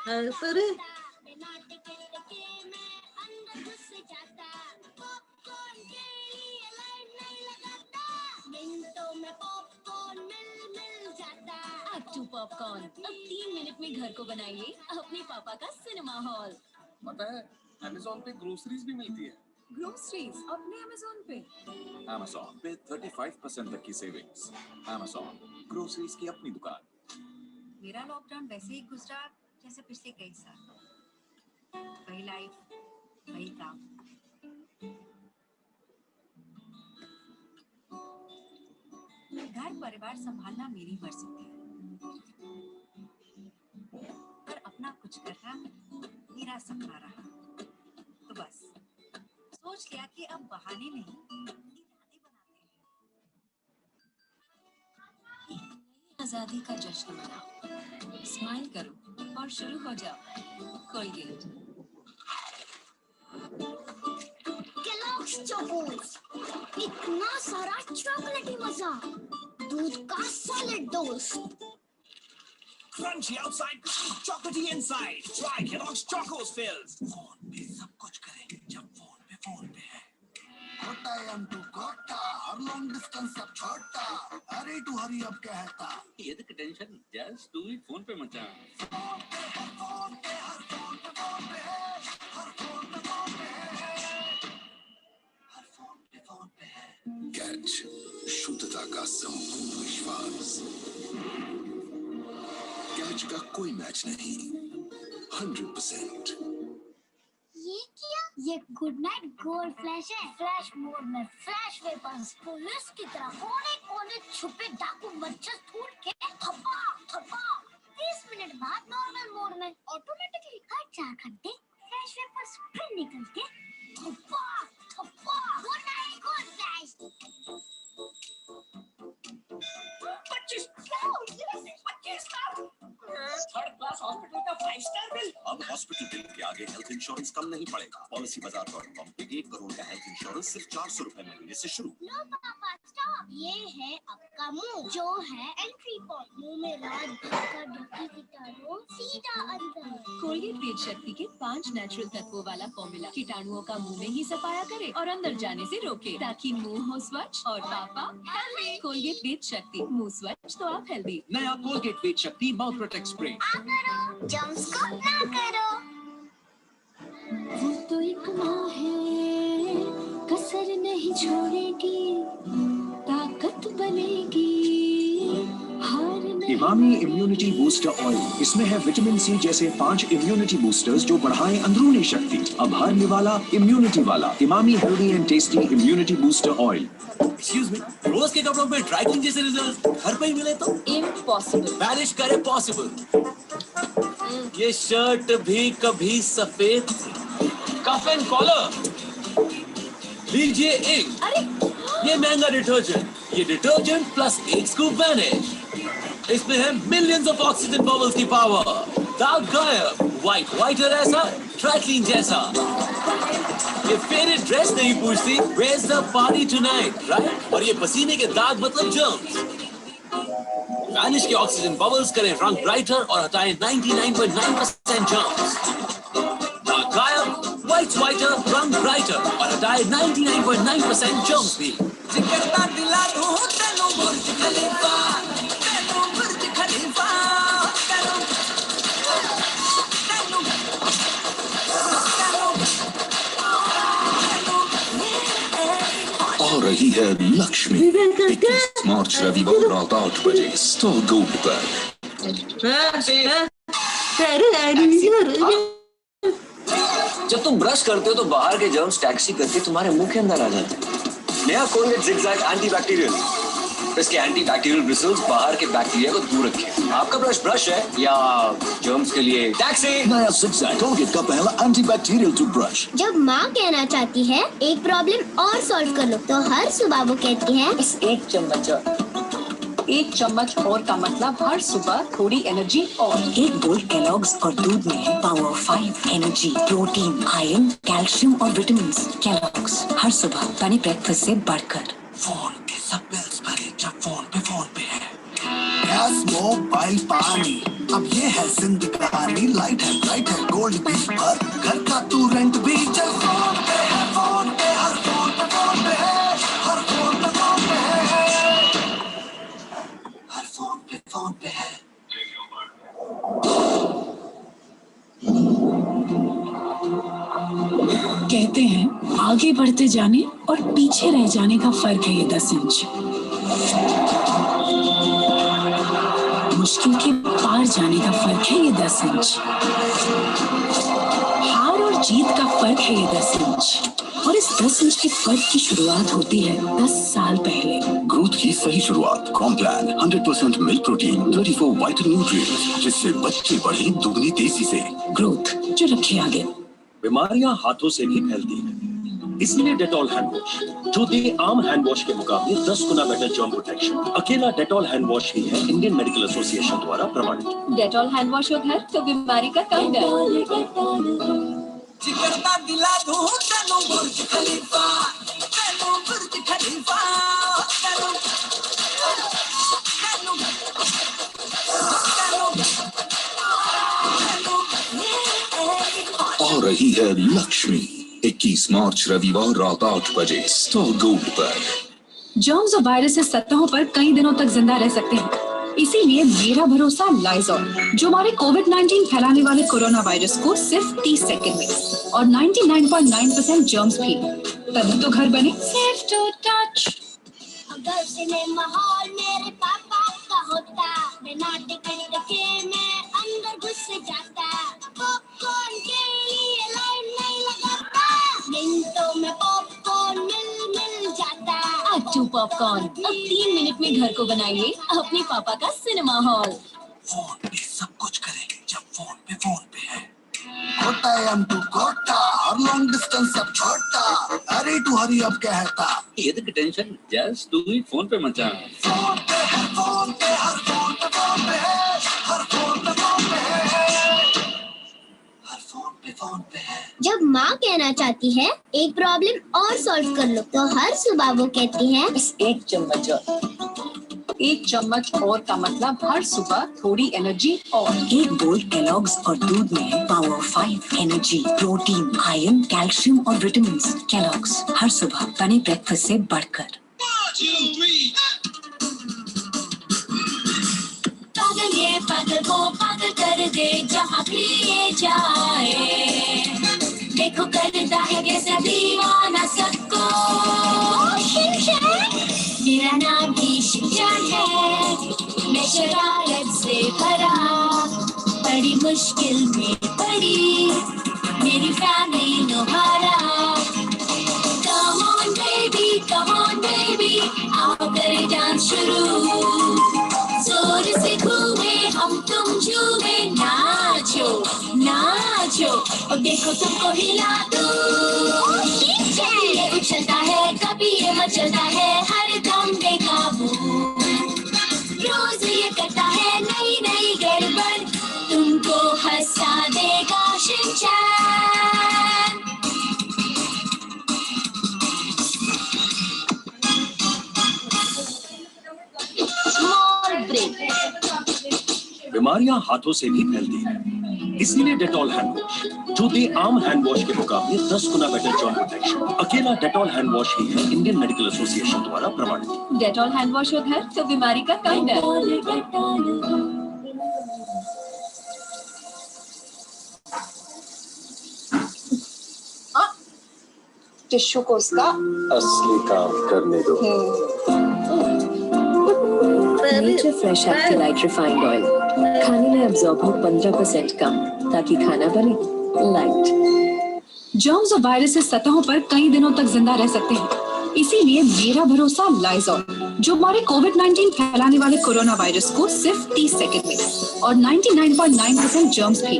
अरे पॉपकॉर्न अब 3 मिनट में घर को बनाइए अपने पापा का सिनेमा हॉल। पता है Amazon पे ग्रोसरीज भी मिलती है। ग्रोसरीज अपने Amazon पे। Amazon पे 35% तक की सेविंग्स। Amazon ग्रोसरीज की अपनी दुकान। मेरा लॉकडाउन वैसे ही गुजरा जैसे पिछले कई साल। वही लाइफ, वही काम। घर परिवार संभालना मेरी मर्जी थी, पर अपना कुछ करना मेरा सपना रहा। तो बस सोच लिया कि अब बहाने नहीं, इरादे बनाते हैं। आजादी का जश्न मनाओ, स्माइल करो और शुरू हो जाओ। कोलगेट। केलॉग्स चोकोस, इतना सारा चॉकलेटी मजा, दूध का solid dose. Crunchy outside, chocolatey inside. Try Kellogg's Chocos Fills. Phone पे सब कुछ करें जब फोन पे है। कोटा M2 कोटा, हर लॉन्ग डिस्टेंस सब छोटा। हरी टू हरी अब कहता। ये तो tension, just do it phone पे मचा। फोन पे हर फोन पे है, हर फोन पे है, हर फोन पे है। कैच शुद्धता का संपूर्ण विश्वास। कैच का कोई मैच नहीं, 100%। ये क्या? ये गुड नाइट गोल्ड फ्लैश है। फ्लैश मोड में फ्लैश वेपर्स पुलिस की तरह कोने-कोने छुपे डाकू मच्छर ढूंढ के थप्पा थप्पा 30 मिनट बाद नॉर्मल मोड में ऑटोमेटिकली हर 4 घंटे फ्लैश वेपर्स फिर निकल के थप्पा थप्पा Good Knight Gold Flash. 25 third class hospital का 5 स्टार बिल। अब हॉस्पिटल बिल के आगे हेल्थ इंश्योरेंस कम नहीं पड़ेगा। पॉलिसी बाजार.com पे 1 करोड़ का हेल्थ इंश्योरेंस सिर्फ 400 रुपए महीने से शुरू। लो पापा स्टॉप। ये है आपका मुंह, जो है एंट्री पॉइंट। मुंह में रात भर का डॉक्टर कीटाणु सीधा अंदर। कोलगेट पेट शक्ति के 5 नेचुरल तत्वों वाला फॉर्मूला कीटाणुओं का मुंह में ही सफाया करे और अंदर जाने से रोके, ताकि मुंह हो स्वच्छ और पापा हेल्दी। कोलगेट पेट शक्ति, मुंह स्वच्छ तो आप हेल्दी। नया कोलगेट पेट शक्ति माउथ प्रोटेक्ट स्प्रे। आ करो, जम्स को ना करो। वो तो एक माँ है, कसर नहीं छोड़ेगी, ताकत बनेगी, हार नहीं। इमामी इम्यूनिटी बूस्टर ऑयल, इसमें है विटामिन सी जैसे 5 इम्यूनिटी बूस्टर्स जो बढ़ाएं अंदरूनी शक्ति। अब हारने वाला इम्यूनिटी वाला। Emami healthy and tasty immunity booster oil. Excuse me, रोज के कपड़ों पे ड्राई क्लीन जैसे रिजल्ट घर पे ही मिले तो इम्पॉसिबल। मैनेज करे पॉसिबल। ये शर्ट भी कभी सफेद थी। कफ एंड कॉलर लीजिए एक। अरे ये महंगा डिटर्जेंट, ये डिटर्जेंट प्लस एक स्कूप वैनिश। इसमें है मिलियंस ऑफ ऑक्सीजन बबल्स की पावर। दाग गायब, व्हाइट व्हाइटर ऐसा, ड्राई क्लीन जैसा। ये फेवरेट ड्रेस नहीं पूछती, where's the party tonight, right? और ये पसीने के दाग मतलब जर्म्स। वैनिश के ऑक्सीजन बबल्स करें रंग ब्राइटर और हटाएं 99.9% जर्म्स। दाग गायब, व्हाइट व्हाइटर, रंग ब्राइटर और हटाएं 99.9% जर्म्स भी। जिगरता दिला दूं तेनू बुर्ज खलीफा, तेनू बुर्ज खलीफा, तेनू आ रही है लक्ष्मी 21 मार्च रविवार रात 8 बजे स्टार गोल्ड पर। जब तुम ब्रश करते हो तो बाहर के जर्म्स टैक्सी करके तुम्हारे मुंह के अंदर आ जाते हैं। नया कोलगेट जिगजैग एंटीबैक्टीरियल, इसके एंटीबैक्टीरियल ब्रिसल्स बाहर के बैक्टीरिया को दूर रखें। आपका ब्रश है या जर्म्स के लिए टैक्सी? नया जिगजैग कोलगेट का पहला एंटीबैक्टीरियल टूथब्रश। जब माँ कहना चाहती है एक प्रॉब्लम और सॉल्व कर लो, तो हर सुबह वो कहती है इस एक चम्मच और का मतलब हर सुबह थोड़ी एनर्जी और। एक बोल केलॉग्स और दूध में है power 5 energy, protein, iron, calcium और विटामिन। केलॉग्स हर सुबह बने ब्रेकफास्ट से बढ़कर। फोन के सब बिल्स भरे जब फोन पे है। गैस, मोबाइल, पानी, अब ये है जिंदगानी, लाइट है ब्राइट है गोल्ड भी भर, घर का तू रेंट भी चल। फोन पे है फोन पे, हर फोन पे फोन पे है, हर फोन पे फोन पे है, हर फोन पे है। कहते हैं आगे बढ़ते जाने और पीछे रह जाने का फर्क है ये 10 इंच। मुश्किल के पार जाने का फर्क है ये 10 इंच। हार और जीत का फर्क है ये 10 इंच। और इस 10 इंच के फर्क की शुरुआत होती है 10 साल पहले। ग्रोथ की सही शुरुआत। Complan 100% milk protein, 34 vital nutrients, जिससे बच्चे बढ़े दुगनी तेजी से। ग्रोथ जो रखे आगे। बीमारियां हाथों से भी फैलती हैं, इसीलिए डेटॉल हैंड वॉश जो दे आम हैंड वॉश के मुकाबले 10 गुना बेटर जर्म प्रोटेक्शन। अकेला डेटॉल हैंड वॉश ही है इंडियन मेडिकल एसोसिएशन द्वारा प्रमाणित। डेटॉल हैंड वॉश हो घर तो बीमारी का कम डर। जिगरदा दिला दूं तेनू बुर्ज खलीफा, तेनू बुर्ज खलीफा, तेनू आ रही है लक्ष्मी 21 मार्च रविवार रात 8 बजे स्टार गोल्ड पर। जर्म्स और वायरसेस सतहों पर कई दिनों तक जिंदा रह सकते हैं, इसीलिए मेरा भरोसा लाइजॉल जो हमारे कोविड-19 फैलाने वाले कोरोना वायरस को सिर्फ 30 सेकंड में और 99.9% जर्म्स भी, तभी तो घर बने सेफ टू टच। अगर सिनेमा हॉल मेरे पापा का होता, बिना टिकट के मैं अंदर घुस जाता, पॉपकॉर्न के लिए लाइन नहीं लगाता, मिनटों में पॉपकॉर्न मिल जाता। अट्टू पॉपकॉर्न अब 3 मिनट में घर को बनाइए अपने पापा का सिनेमा हॉल। फोन पे सब कुछ करेंगे जब फोन पे है। कोटा एम टू कोटा और लॉन्ग डिस्टेंस सब छोटा, अरे टू हरी अब कहता। ये तो tension just do it phone पे मचा। फोन पे है फोन पे, हर फोन पे फोन पे है, हर फोन पे फोन पे है, हर फोन पे है। जब माँ कहना चाहती है एक प्रॉब्लम और सॉल्व कर लो, तो हर सुबह वो कहती है बस एक चम्मच और का मतलब हर सुबह थोड़ी एनर्जी और। एक बोल केलॉग्स और दूध में है power 5 energy, protein, iron, calcium और विटामिन। केलॉग्स हर सुबह बने ब्रेकफास्ट से बढ़कर। पागल ये पागल को पागल कर दे जहाँ भी ये जाए, देखो करता है कैसा दीवाना सबको। मेरा नाम भी शिनचैन है, मैं शरारत से भरा, बड़ी मुश्किल में पड़ी मेरी फैमिली नोहारा। Come on baby, आओ करें डांस शुरू, जोर से घूमे हम तुम झूमे, नाचो नाचो और देखो तुमको हिला दूं। कभी ये उछलता है कभी ये मचलता है, हर दम बेकाबू, रोज ये करता है नई नई गड़बड़, तुमको हंसा देगा शिनचैन। Small break. बीमारियां हाथों से भी फैलती हैं, इसीलिए डेटॉल हैंड वॉश जो दे आम हैंड वॉश के मुकाबले 10 गुना बेटर जर्म प्रोटेक्शन। अकेला डेटॉल हैंड वॉश ही है इंडियन मेडिकल एसोसिएशन द्वारा प्रमाणित। डेटॉल हैंड वॉश हो घर तो बीमारी का कम डर। टिश्यू को उसका असली काम करने दो। नेचर फ्रेश एक्टिलाइट रिफाइंड ऑयल, खाने में अब्सॉर्ब हो 15% कम, ताकि खाना बने लाइट। जर्म्स और वायरसेस सतहों पर कई दिनों तक जिंदा रह सकते हैं, इसीलिए मेरा भरोसा लाइजॉल जो हमारे कोविड-19 फैलाने वाले कोरोना वायरस को सिर्फ 30 सेकंड में और 99.9% जर्म्स भी,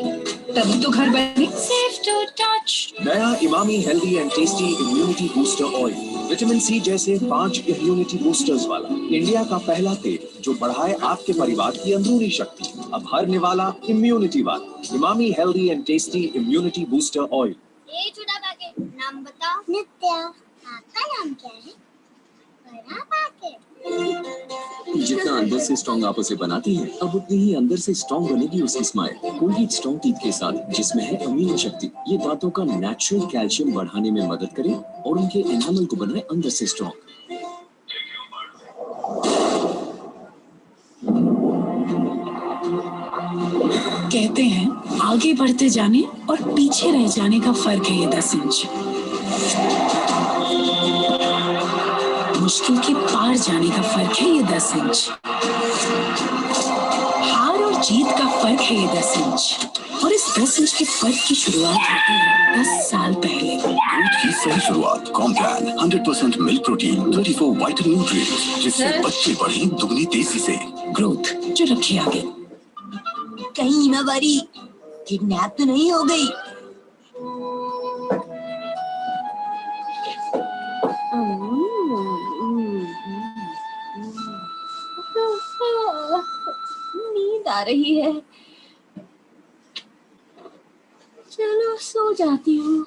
तभी तो घर बने सेफ टू टच। नया Emami healthy and tasty immunity booster oil, vitamin C जैसे 5 इम्यूनिटी बूस्टर्स वाला इंडिया का पहला तेल जो बढ़ाए आपके परिवार की अंदरूनी शक्ति। अब हरने वाला इम्यूनिटी वाला Emami healthy and tasty immunity booster oil. ये छोटा पैकेट नाम बताओ। नित्या, आपका नाम क्या है? बड़ा पैकेट जितना अंदर से स्ट्रॉन्ग आप उसे बनाती हैं, अब उतनी ही अंदर से स्ट्रॉन्ग बनेगी उसकी स्माइल। कोलगेट स्ट्रॉन्ग टीथ के साथ, जिसमें है अमीनो शक्ति, ये दांतों का नेचुरल कैल्शियम बढ़ाने में मदद करे और उनके एनामल को बनाए अंदर से स्ट्रॉन्ग। कहते हैं आगे बढ़ते जाने और पीछे रह जाने का फर्क है ये 10 इंच। मुश्किल के पार जाने का फर्क है ये 10 इंच। हार और जीत का फर्क है ये 10 इंच। और इस 10 इंच के फर्क की शुरुआत होती है 10 साल पहले। ग्रोथ की सही शुरुआत। Complan 100% milk protein, 34 vital nutrients, जिससे बच्चे बढ़े दुगनी तेजी से। ग्रोथ जो रखे आगे। कहीं हिमावारी किडनैप तो नहीं हो गई? नींद आ रही है, चलो सो जाती हूँ।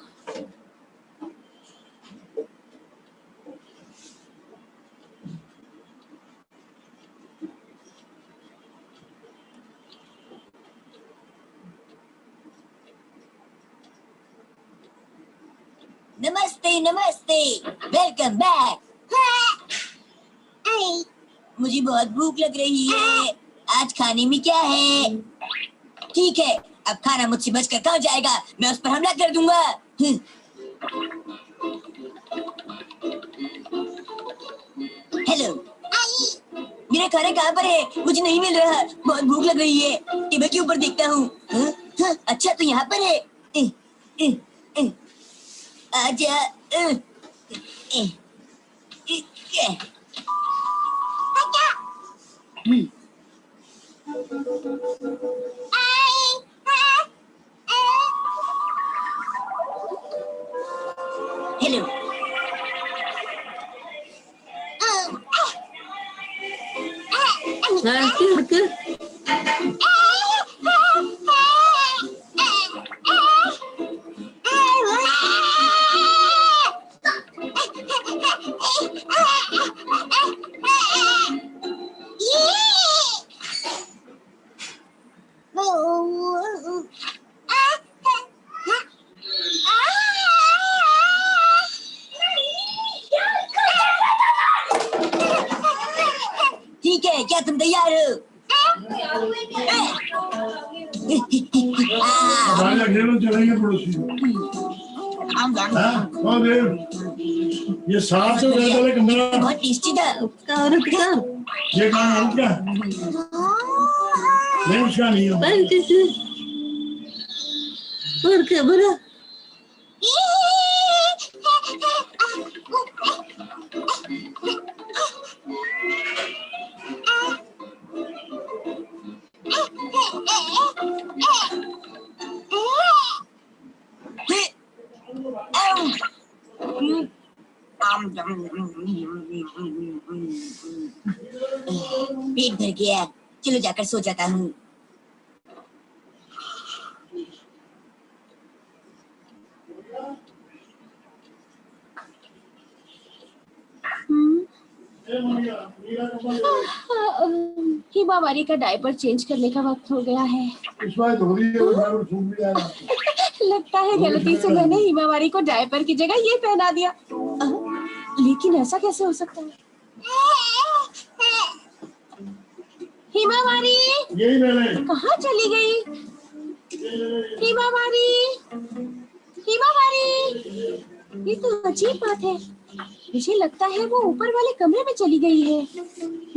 नमस्ते नमस्ते, वेलकम बैक। मुझे बहुत भूख लग रही है, आज खाने में क्या है? ठीक है, अब खाना मुझसे बचकर कहाँ जाएगा, मैं उस पर हमला कर दूंगा। हेलो, मेरा खाना कहाँ पर है? मुझे नहीं मिल रहा, बहुत भूख लग रही है। टेबल के ऊपर देखता हूँ। अच्छा तो यहाँ पर है। आजा। हेलो। ठीक है, क्या तुम तैयार हो? चलेंगे पड़ोसी। ये 700 वाले कमरा बहुत टेस्टी था। ये कहाँ है क्या? नहीं उसका नहीं है। और क्या बड़ा? पेट भर गया, चलो जाकर सो जाता हूँ। हिमावारी का डायपर चेंज करने का वक्त हो गया है। लगता है गलती से मैंने हिमावारी को डायपर की जगह ये पहना दिया। लेकिन ऐसा कैसे हो सकता है? हिमावारी कहाँ चली गई? हिमावारी, हिमावारी, ये तो अजीब बात है। मुझे लगता है वो ऊपर वाले कमरे में चली गई है।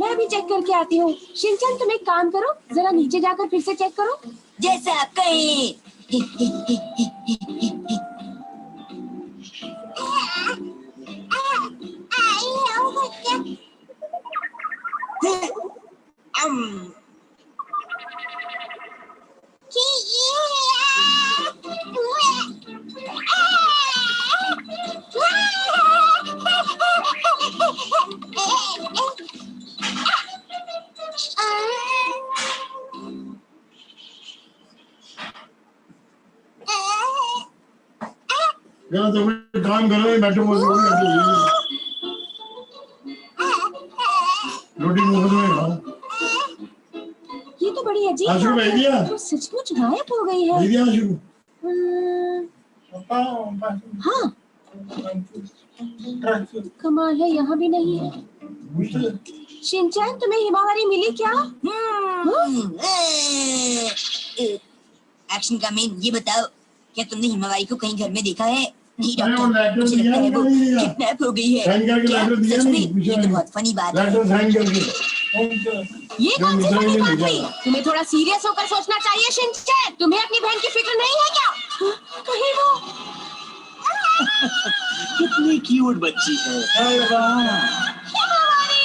मैं भी चेक करके आती हूँ। शिनचैन तुम एक काम करो, जरा नीचे जाकर फिर से चेक करो। जैसा आप कहें। काम करो, बैठो। अजीब आंसू बात भेज है, दिया वो सचमुच गायब हो गई है। भेज दिया आंसू हम्म, हाँ कमाल है, यहाँ भी नहीं है। शिनचैन, तुम्हें हिमावरी मिली क्या? एक्शन का मेन ये बताओ, क्या तुमने हिमावारी को कहीं घर में देखा है? नहीं अरे वो डॉक्टर, लेटर मुझे दिया लगता है वो नहीं दिया किडनैप हो गई है। साइन करके क्या? लेटर दिया सच में? नहीं ये तो बहुत फनी बात है। लेटर साइन करके ये कौन सी जो बड़ी मिसाइल बात नहीं हुई? भेजा। तुम्हें थोड़ा सीरियस होकर सोचना चाहिए शिनचैन। तुम्हें अपनी बहन की फिक्र नहीं है क्या? कहीं वो कितनी क्यूट बच्ची है। हिमावरी,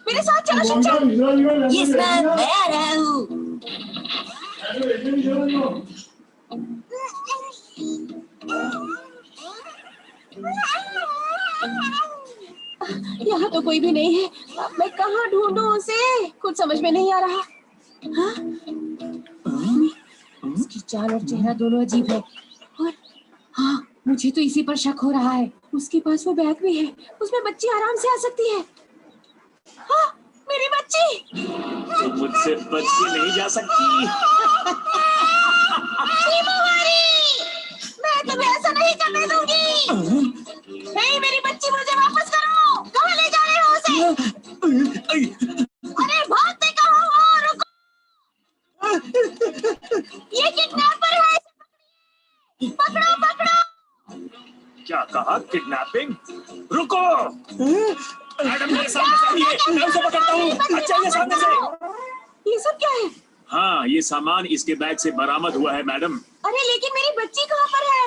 मेरे साथ चलो शिनचैन। यस मैम, मैं आ रहा हूँ। यहाँ तो कोई भी नहीं है। अब मैं कहाँ ढूंढूं उसे? कुछ समझ में नहीं आ रहा। हाँ? उसकी चाल और चेहरा दोनों अजीब है। और हाँ, मुझे तो इसी पर शक हो रहा है। उसके पास वो बैग भी है, उसमें बच्ची आराम से आ सकती है। हाँ, मेरी बच्ची। तुम मुझसे बच के नहीं जा सकती। मैं तुम्हें ऐसा नहीं करने दूंगी। नहीं, मेरी बच्ची मुझे वापस करो। कहाँ ले जा रहे हो उसे? अरे भागते कहाँ हो? रुको। ये किडनैपर है। पकड़ो पकड़ो। क्या कहा? किडनैपिंग? रुको। मैडम मेरे सामने से आइए, मैं उसे पकड़ता हूँ। अच्छा ये सामने से। ये सब क्या है? हाँ, ये सामान इसके बैग से बरामद हुआ है मैडम। अरे लेकिन मेरी बच्ची कहाँ पर है?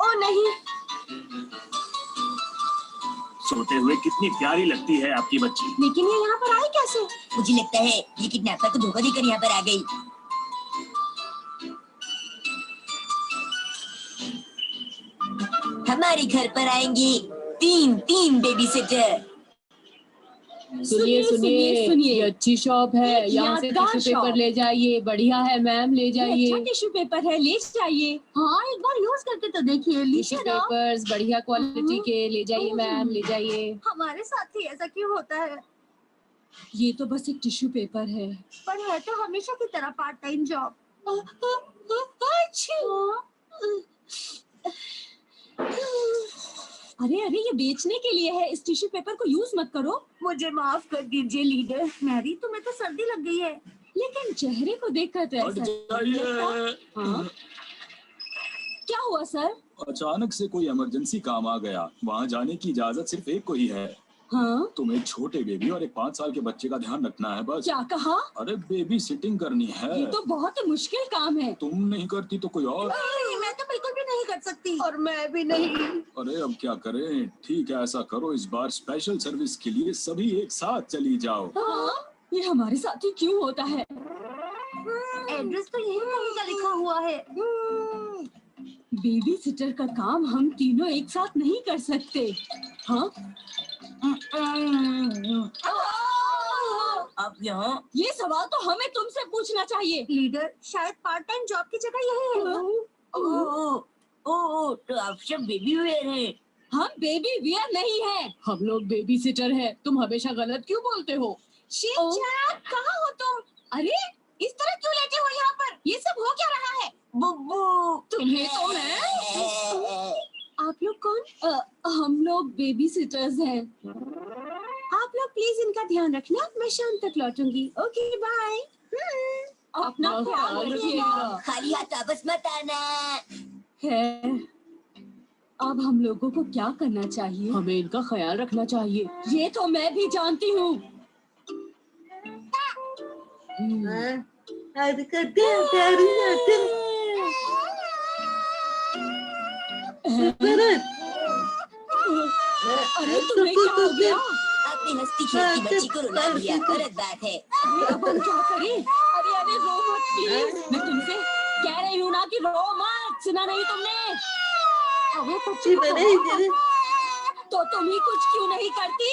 ओ नहीं। सोते हुए कितनी प्यारी लगती है आपकी बच्ची। लेकिन ये यहाँ पर आई कैसे? मुझे लगता है ये किडनैपर को धोखा देकर यहाँ पर आ गई। हमारे घर पर आएंगे तीन बेबी सिटर। सुनिए सुनिए सुनिए, ये अच्छी शॉप है। यहाँ से टिश्यू पेपर ले जाइए। बढ़िया है मैम, ले जाइए। अच्छा टिश्यू पेपर है, ले जाइए। हाँ, एक बार यूज करके तो देखिए। टिश्यू पेपर्स बढ़िया क्वालिटी के ले जाइए मैम, ले जाइए। हमारे साथ ही ऐसा क्यों होता है? ये तो बस एक टिश्यू पेपर है। पर है तो हमेशा की तरह पार्ट टाइम जॉब। अरे अरे, ये बेचने के लिए है। इस टिश्यू पेपर को यूज मत करो। मुझे माफ कर दीजिए लीडर। मैरी, तुम्हें तो सर्दी लग गई है। लेकिन चेहरे को देखकर तो हट ऐसा जाइए। हाँ? क्या हुआ सर? अचानक से कोई इमरजेंसी काम आ गया। वहाँ जाने की इजाजत सिर्फ एक को ही है। हाँ? तुम्हें छोटे बेबी और एक 5 साल के बच्चे का ध्यान रखना है बस। क्या कहा? अरे बेबी सिटिंग करनी है। ये तो बहुत ही मुश्किल काम है। तुम नहीं करती तो कोई और। नहीं, मैं तो बिल्कुल भी नहीं कर सकती। और मैं भी नहीं। अरे अब क्या करें? ठीक है, ऐसा करो, इस बार स्पेशल सर्विस के लिए सभी एक साथ चली जाओ। हाँ? ये हमारे साथ ही क्यों होता है? एड्रेस तो यही कहीं का लिखा हुआ है। बेबी सिटर का काम हम तीनों एक साथ नहीं कर सकते। हाँ? अब यहाँ ये सवाल तो हमें तुमसे पूछना चाहिए। लीडर, शायद पार्ट टाइम जॉब की जगह यही है। ओह, तो आप सब बेबी वेयर हैं। हम बेबी वियर नहीं है, हम लोग बेबी सिटर है। तुम हमेशा गलत क्यों बोलते हो? शिनचैन, कहाँ हो तुम? अरे इस तरह क्यों लेटे हो यहाँ पर? ये सब हो क्या रहा है? बुब्बू, तुम्हें तो मैं। आप लोग कौन? हम लोग बेबी सिटर्स हैं। आप लोग प्लीज इनका ध्यान रखना। मैं शाम तक लौटूंगी। Okay bye. अपना ख्याल रखिएगा। खाली हाथ वापस मत आना। है, अब हम लोगों को क्या करना चाहिए? हमें इनका ख्याल रखना चाहिए। ये तो मैं भी जानती हूँ। अरे तुम्हें क्या हो गया? अपनी हस्ती खेलती बच्ची को रुला दिया, गलत बात है। अब हम क्या करें? अरे अरे रो मत प्लीज। मैं तुमसे कह रही हूँ ना कि रो मत। सुना नहीं तुमने? अबे बच्ची तो तुम ही कुछ क्यों नहीं करती?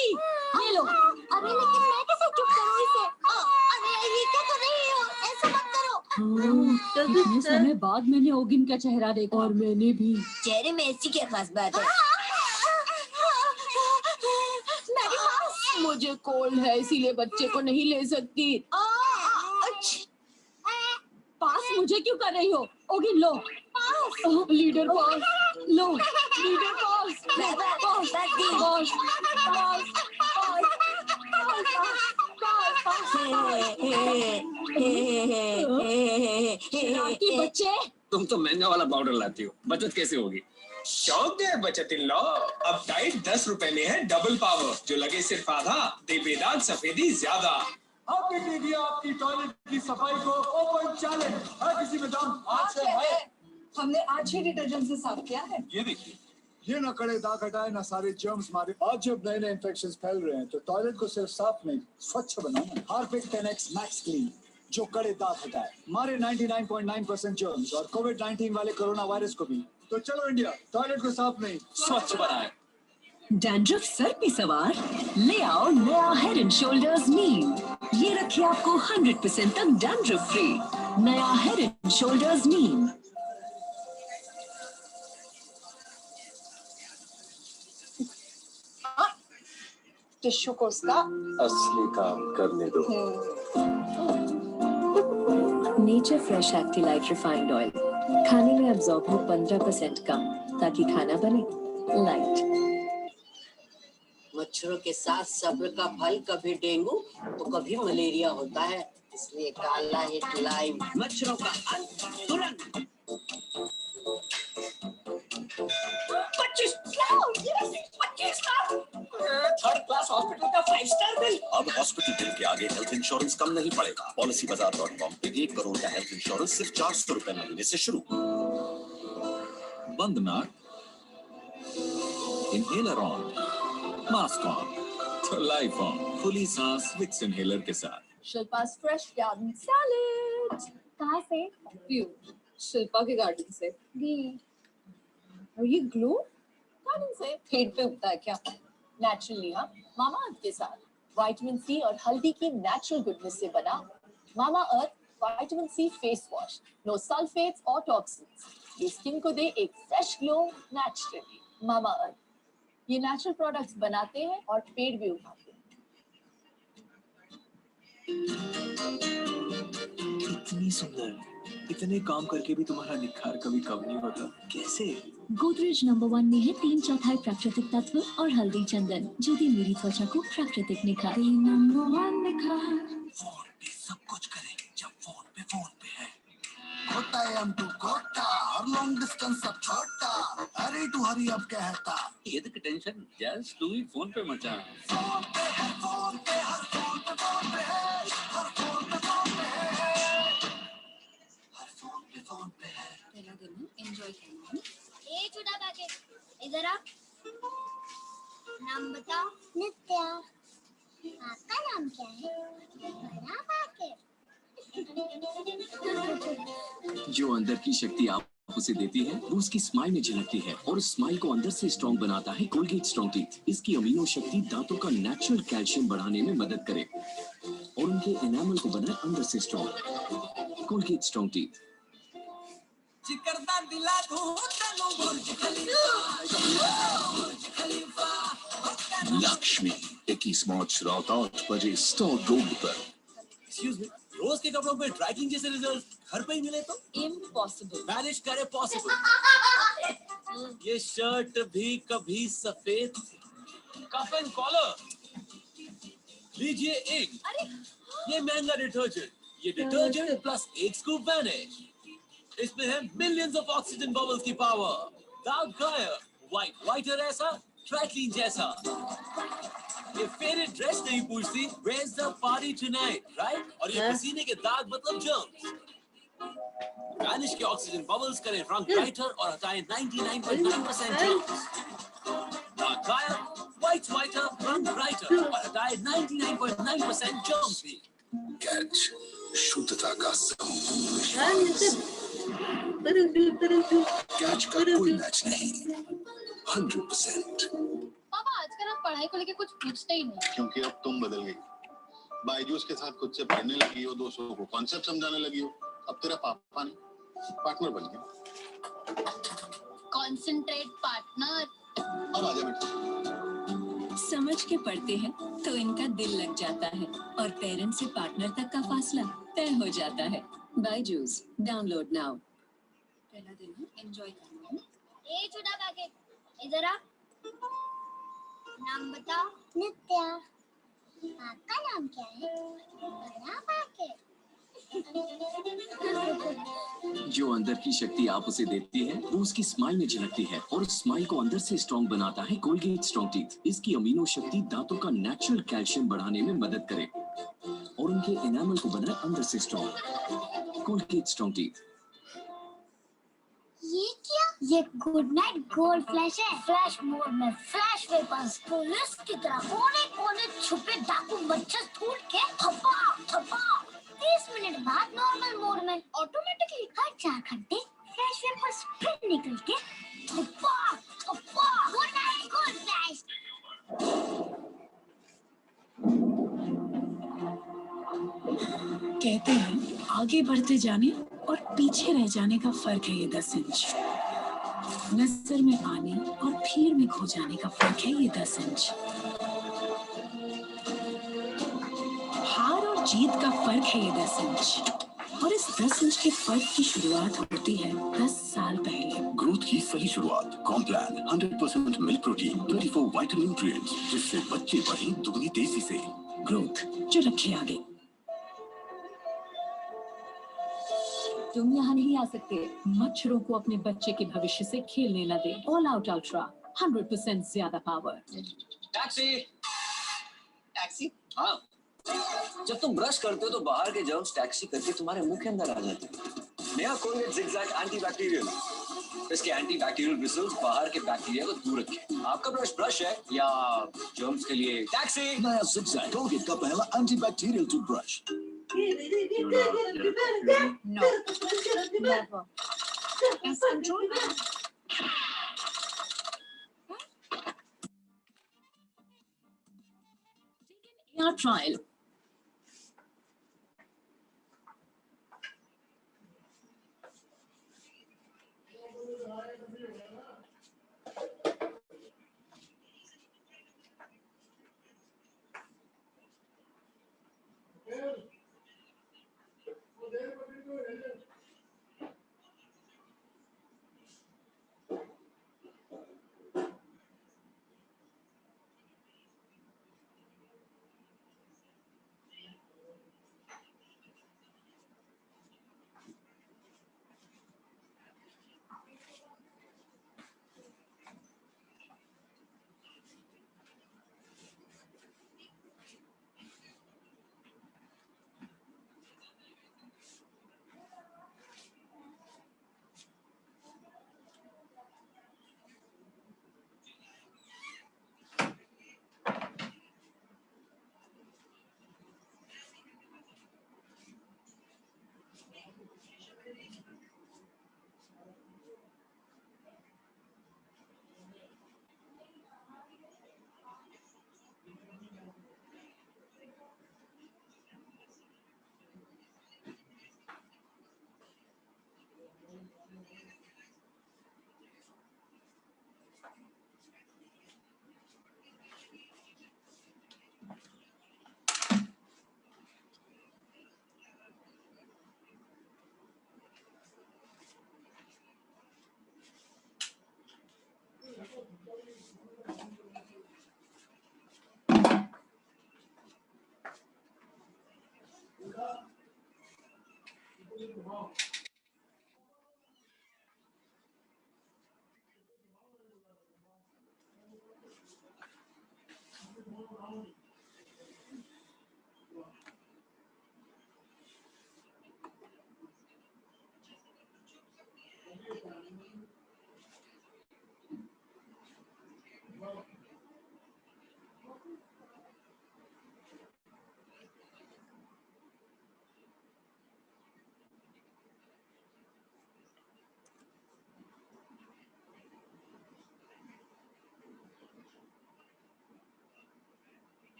ये लो। अरे लेकिन मैं कैसे चुप करूं इसे? अरे ये क्या कर रही हो? ऐसा मत करो। कितने समय बाद मैंने ओगिन का चेहरा देखा। और मैंने भी। चेहरे में ऐसी क्या खास बात है? मेरी माँ, मुझे कोल्ड है इसीलिए बच्चे को नहीं ले सकती। पास मुझे क्यों कर रही हो? ओगी लो पास। लीडर पास लो। लीडर पास पास पास शरारती बच्चे। तुम तो महंगा वाला पाउडर लाती हो, बचत कैसे होगी? शौक है बचत इन लो। अब टाइट 10 रुपए में है डबल पावर, जो लगे सिर्फ आधा दे बेदाग सफेदी ज्यादा। अब भी दीजिए आपकी टॉयलेट की सफाई को ओपन चैलेंज। है किसी में दम? आज है। हमने आज ही डिटर्जेंट से साफ किया है। ये देखिए, ये ना कड़े दाग हटाए ना सारे जर्म्स मारे। आज जब नए नए इन्फेक्शंस फैल रहे हैं तो टॉयलेट को सिर्फ साफ नहीं स्वच्छ बनाना। हार्पिक 10X मैक्स क्लीन जो कड़े दाग हटाए, मारे 99.9% जर्म्स और कोविड-19 वाले कोरोना वायरस को भी। तो चलो इंडिया, टॉयलेट को साफ नहीं स्वच्छ बनाए। डैंड्रफ सर पे सवार, ले आओ नया हेड एंड शोल्डर्स नीम। ये रखे आपको 100% तक डैंड्रफ फ्री। नया head and shoulders Neem. Tissue को उसका असली काम करने दो। नेचर फ्रेश एक्टिलाइट रिफाइंड ऑयल, खाने में अब्जॉर्ब हो 15% कम, ताकि खाना बने लाइट। मच्छरों के साथ सब्र का फल कभी डेंगू तो कभी मलेरिया होता है, इसलिए काला हिट लाइम मच्छरों का अंत तुरंत। 25 थर्ड क्लास हॉस्पिटल का 5 स्टार बिल। अब हॉस्पिटल बिल के आगे हेल्थ इंश्योरेंस कम नहीं पड़ेगा। PolicyBazaar.com पे 1 करोड़ का हेल्थ इंश्योरेंस सिर्फ 400 रुपए महीने से शुरू। बंद नाक, इनहेलर ऑन, मास्क ऑन, तो लाइफ ऑन। खुली सांस विक्स इनहेलर के साथ। शिल्पा's fresh garden salad। कहाँ से? व्यू शिल्पा के गार्डन से। और ये ग्लो गार्डन से पेट पे उगता है क्या? नेचुरली हाँ, मामा अर्थ के साथ विटामिन सी और हल्दी की नेचुरल गुडनेस से बना Mamaearth vitamin C face wash. No sulphates और टॉक्सिन्स, ये स्किन को दे एक fresh glow naturally. Mamaearth ये नेचुरल प्रोडक्ट्स बनाते हैं और पेड़ भी उगाते हैं। इतनी सुंदर, इतने काम करके भी तुम्हारा निखार कभी कम नहीं होता, कैसे? गोदरेज नंबर 1 में है 3/4 प्राकृतिक तत्व और हल्दी चंदन, जो दी मेरी त्वचा को प्राकृतिक निखार। नंबर 1 निखार। फोन पे सब कुछ करें जब फोन पे है। कोटा M2 कोटा और लॉन्ग डिस्टेंस सब छोटा। हरी टू हरी अब कहता। ये तो tension just do it phone पे मचा। फोन पे है, फोन पे हर फोन पे है, हर फोन पे है, हर फोन पे है। पहला दिन एंजॉय करना। ए छोटा पैकेट इधर आ। नाम बताओ। नित्या। आपका नाम क्या है? बड़ा पैकेट। जो अंदर की शक्ति आप उसे देती है वो उसकी स्माइल में झलकती है, और उस स्माइल को अंदर से स्ट्रॉन्ग बनाता है कोलगेट स्ट्रॉन्ग टीथ। इसकी अमीनो शक्ति दांतों का नेचुरल कैल्शियम बढ़ाने में मदद करे और उनके एनामल को बनाए अंदर से स्ट्रॉन्ग। Colgate strong teeth. चिकरदा दिला दूं तनु बुर्ज खलीफा। लक्ष्मी टेकी स्मार्ट रात 8 बजे स्टोर रोड पर। एक्सक्यूज मी, रोज के कपड़ों पे ड्राई क्लीन जैसे रिजल्ट घर पे ही मिले तो इम्पॉसिबल। मैनेज करे पॉसिबल। ये शर्ट भी कभी सफेद थी। कफ एंड कॉलर लीजिए एक। ये महंगा डिटर्जेंट, ये डिटर्जेंट प्लस 1 स्कूप वैनिश। इसमें है मिलियंस ऑफ ऑक्सीजन बबल्स की पावर। दाग गायब, व्हाइट व्हाइटर ऐसा, ड्राई क्लीन जैसा। ये फेडेड ड्रेस नहीं पूछती, where's the party tonight, right? और ये पसीने के दाग मतलब जर्म्स। वैनिश के ऑक्सीजन बबल्स करें रंग ब्राइटर और हटाएं 99.9% जर्म्स। दाग गायब, व्हाइट व्हाइटर, रंग ब्राइटर और हटाएं 99.9% जर्म्स भी। कैच शुद्धता का समूह। कैच का कोई मैच नहीं। 100%। पापा आजकल आप पढ़ाई को लेके कुछ पूछते ही नहीं। क्योंकि अब तुम बदल गई, बायजूस के साथ खुद से पढ़ने लगी हो, दोस्तों को कॉन्सेप्ट समझाने लगी हो। अब तेरा पापा नहीं पार्टनर बन गया। Concentrate partner. अब आजा बेटा। समझ के पढ़ते हैं तो इनका दिल लग जाता है और पेरेंट्स से पार्टनर तक का फासला तय हो जाता है। Byju's download now. पहला दिन एंजॉय करना है। ए छोटा पैकेट इधर आ। नाम बताओ। नित्या। आपका नाम क्या है? बड़ा पैकेट। जो अंदर की शक्ति आप उसे देती है वो उसकी स्माइल में झलकती है और स्माइल को अंदर से स्ट्रॉन्ग बनाता है कोलगेट स्ट्रॉन्ग टीथ। इसकी अमीनो शक्ति दांतों का नेचुरल कैल्शियम बढ़ाने में मदद करे और उनके एनामल को बनाए अंदर से स्ट्रॉन्ग। Colgate strong teeth. ये क्या? ये गुड नाइट गोल्ड फ्लैश है। फ्लैश मोड में फ्लैश वेपर्स पुलिस की तरह कोने कोने छुपे डाकू मच्छर ढूंढ के थप्पा थप्पा। 30 मिनट बाद नॉर्मल मोड में ऑटोमेटिकली हर 4 घंटे फ्लैश वेपर्स फिर निकल के थप्पा थप्पा। Good Knight Gold Flash. कहते हैं आगे बढ़ते जाने और पीछे रह जाने का फर्क है ये 10 इंच। नजर में आने और भीड़ में खो जाने का फर्क है ये 10 इंच। हार और जीत का फर्क है ये 10 इंच। और इस 10 इंच के फर्क की शुरुआत होती है 10 साल पहले। ग्रोथ की सही शुरुआत। Complan 100% milk protein 24 vital nutrients जिससे बच्चे बढ़े दुगनी तेजी से। ग्रोथ जो रखे आगे। तुम यहाँ नहीं आ सकते। मच्छरों को अपने बच्चे के भविष्य से खेलने न दे। ऑल आउट अल्ट्रा 100% ज्यादा पावर। टैक्सी। टैक्सी? हाँ। जब तुम ब्रश करते हो तो बाहर के जर्म्स टैक्सी करके तुम्हारे मुंह के अंदर आ जाते हैं। नया कोलगेट जिगजैग एंटीबैक्टीरियल। इसके एंटीबैक्टीरियल ब्रिसल्स बाहर के बैक्टीरिया को दूर रखे। आपका ब्रश है या जर्म्स के लिए टैक्सी? नया जिगजैग कोलगेट का पहला antibacterial toothbrush. No, never. It's control. AR trial.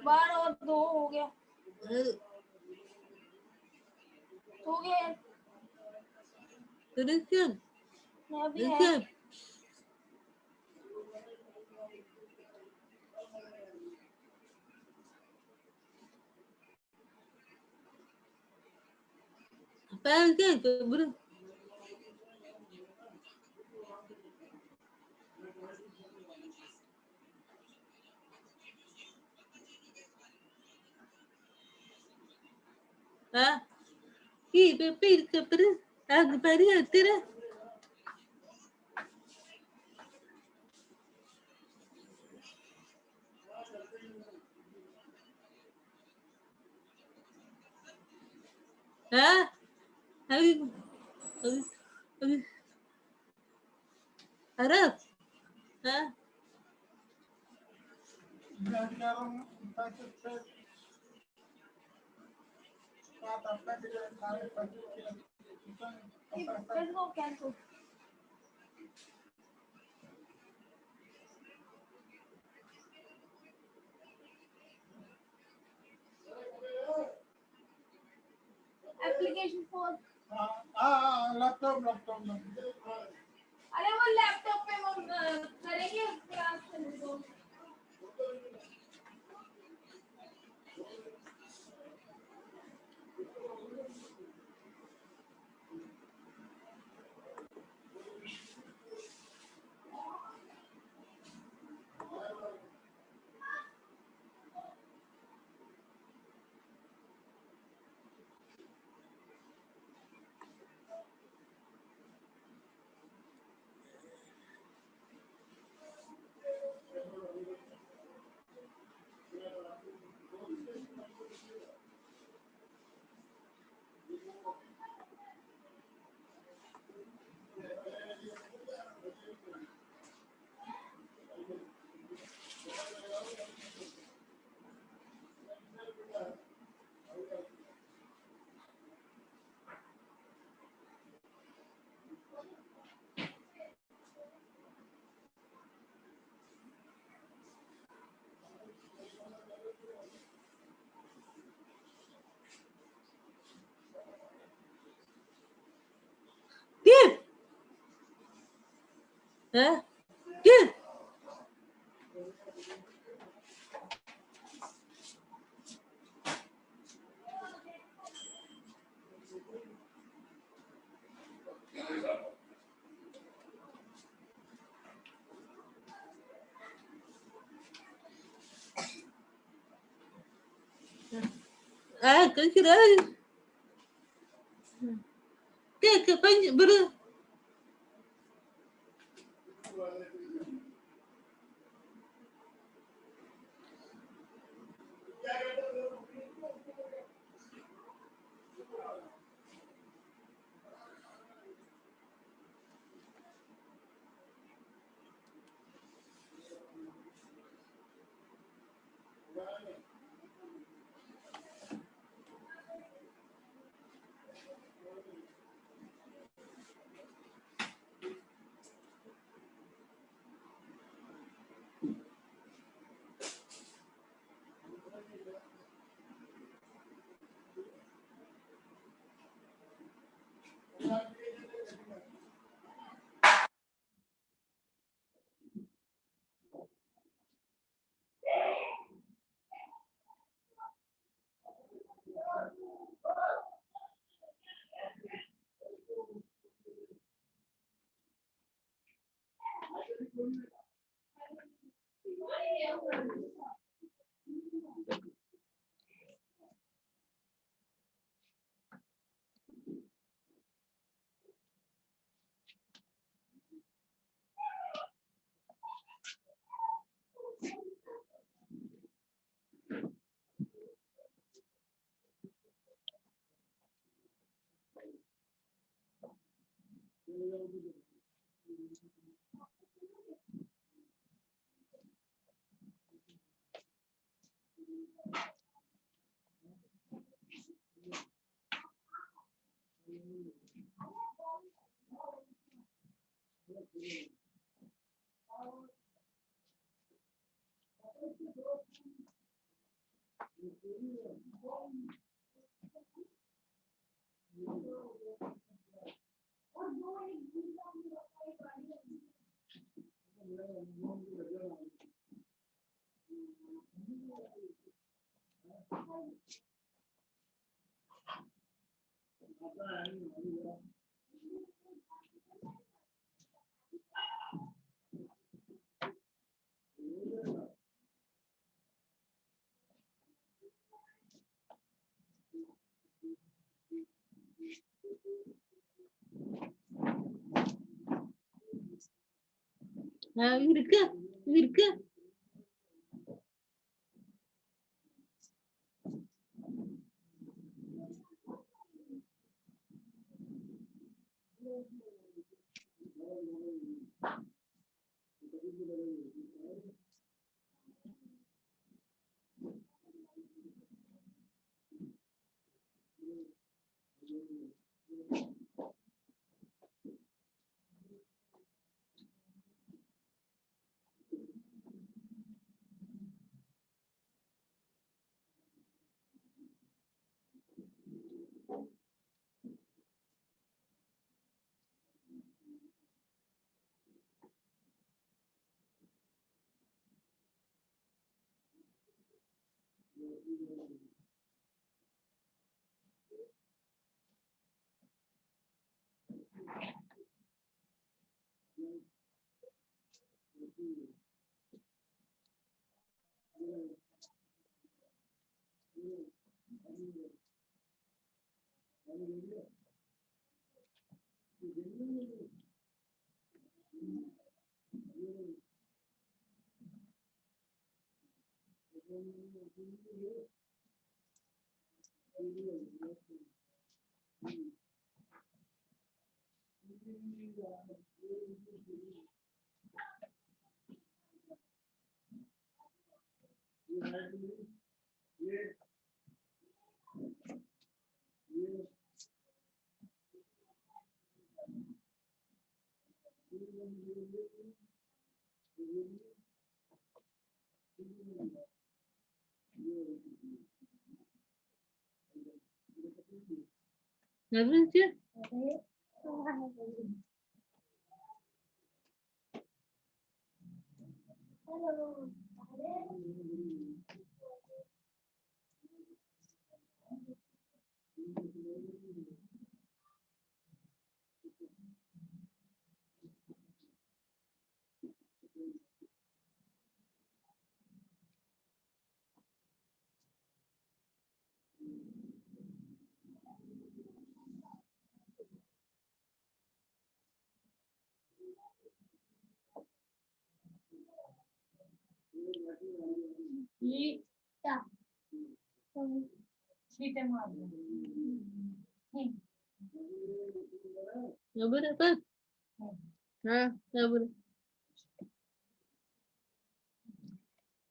बार और 2 हो गया। हो गया तो रिक्शा मैं भी रिक्शा है पैर के तो बुरा हाँ ये पेपर कपर आग पर तेरा हाँ अभी अभी अभी अरे हाँ इसको कैंसिल एप्लीकेशन फॉर लैपटॉप अरे वो लैपटॉप पे वो करेंगे क्लास करने को Git. Huh? Git. Ah, kira. Ke panj ber. இருக்கு இருக்கு Navrinci? Sabar apa? Hah, sabar.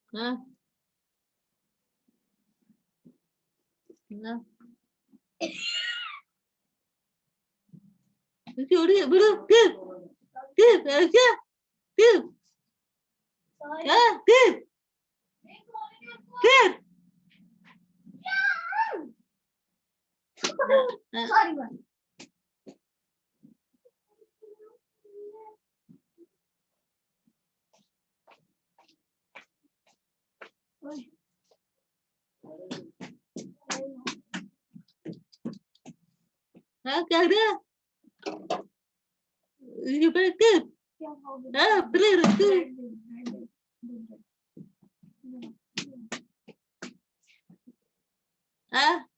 Hah? Hah? Nanti udah belum? Tuh aja. Tuh. Ah, tuh. Tuh. Sorry, man. Hah, क्या ada? ये बैठ के हाँ प्ले रखते हाँ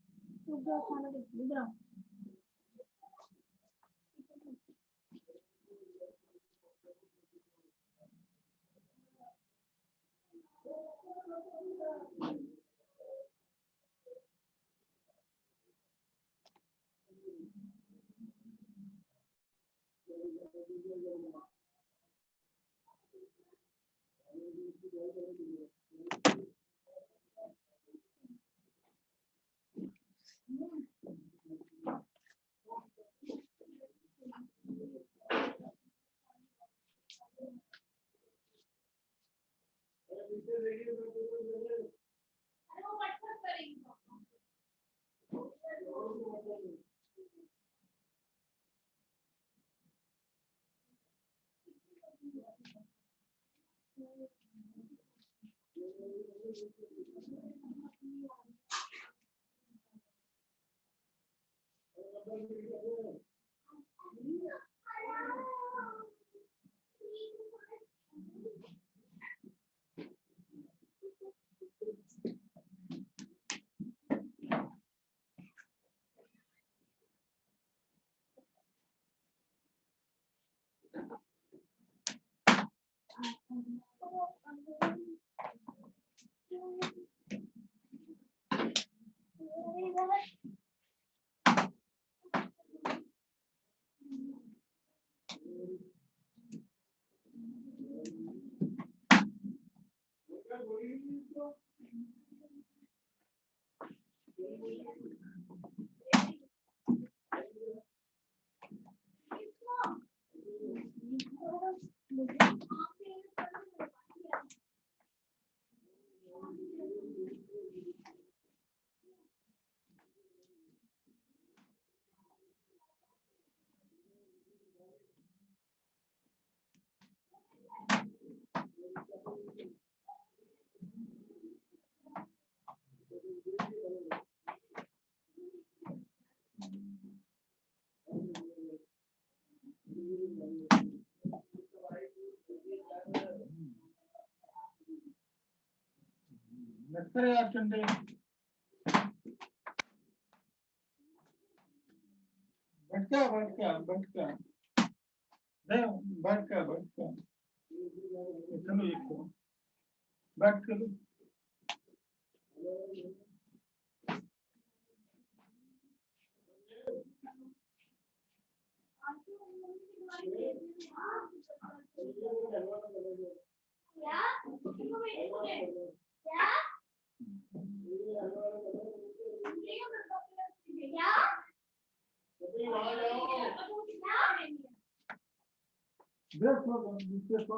करे यार चंदे भटका चलो एक बैठ करो देखो